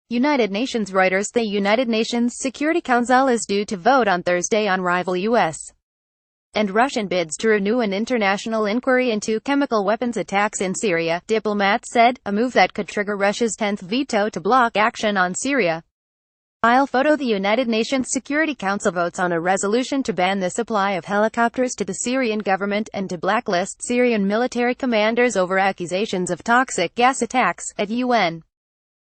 United Nations Reuters. The United Nations Security Council is due to vote on Thursday on rival U.S. and Russian bids to renew an international inquiry into chemical weapons attacks in Syria, diplomats said, a move that could trigger Russia's 10th veto to block action on Syria. Photo. The United Nations Security Council votes on a resolution to ban the supply of helicopters to the Syrian government and to blacklist Syrian military commanders over accusations of toxic gas attacks, at UN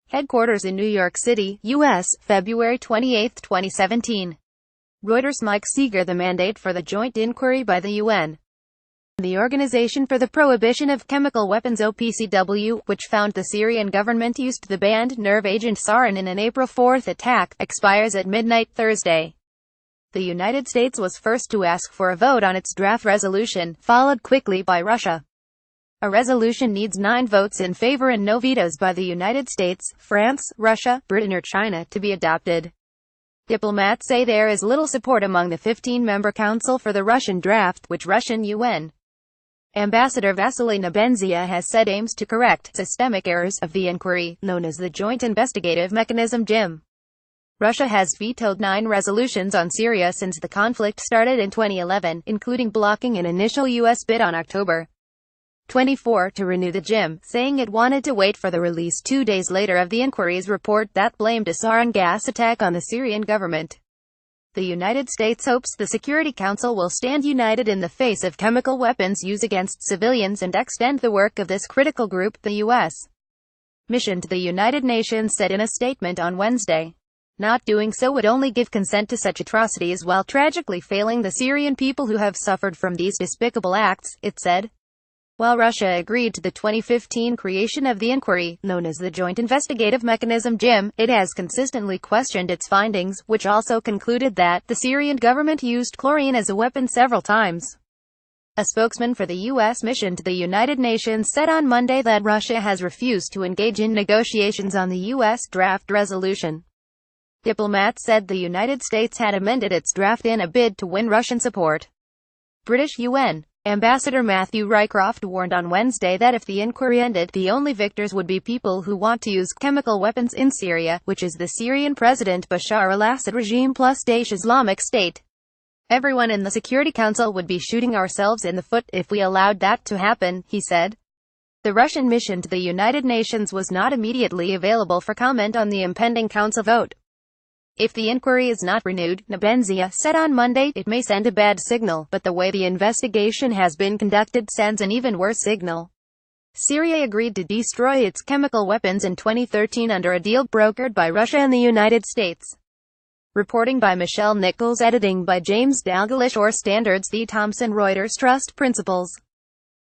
headquarters in New York City, U.S., February 28, 2017. Reuters. Mike Seeger. The mandate for the joint inquiry by the UN, the Organization for the Prohibition of Chemical Weapons (OPCW), which found the Syrian government used the banned nerve agent sarin in an April 4 attack, expires at midnight Thursday. The United States was first to ask for a vote on its draft resolution, followed quickly by Russia. A resolution needs 9 votes in favor and no vetoes by the United States, France, Russia, Britain or China to be adopted. Diplomats say there is little support among the 15-member council for the Russian draft, which Russian UN Ambassador Vasily Nebenzia has said aims to correct systemic errors of the inquiry, known as the Joint Investigative Mechanism (JIM). Russia has vetoed 9 resolutions on Syria since the conflict started in 2011, including blocking an initial U.S. bid on October 24 to renew the JIM, saying it wanted to wait for the release 2 days later of the inquiry's report that blamed a sarin gas attack on the Syrian government. The United States hopes the Security Council will stand united in the face of chemical weapons use against civilians and extend the work of this critical group, the U.S. mission to the United Nations said in a statement on Wednesday. Not doing so would only give consent to such atrocities while tragically failing the Syrian people who have suffered from these despicable acts, it said. While Russia agreed to the 2015 creation of the inquiry, known as the Joint Investigative Mechanism (JIM), it has consistently questioned its findings, which also concluded that the Syrian government used chlorine as a weapon several times. A spokesman for the U.S. mission to the United Nations said on Monday that Russia has refused to engage in negotiations on the U.S. draft resolution. Diplomats said the United States had amended its draft in a bid to win Russian support. British UN Ambassador Matthew Rycroft warned on Wednesday that if the inquiry ended, the only victors would be people who want to use chemical weapons in Syria, which is the Syrian President Bashar al-Assad regime plus Daesh Islamic State. Everyone in the Security Council would be shooting ourselves in the foot if we allowed that to happen, he said. The Russian mission to the United Nations was not immediately available for comment on the impending council vote. If the inquiry is not renewed, Nebenzia said on Monday, it may send a bad signal, but the way the investigation has been conducted sends an even worse signal. Syria agreed to destroy its chemical weapons in 2013 under a deal brokered by Russia and the United States. Reporting by Michelle Nichols, editing by James Dalglish. Standards. The Thomson Reuters Trust Principles.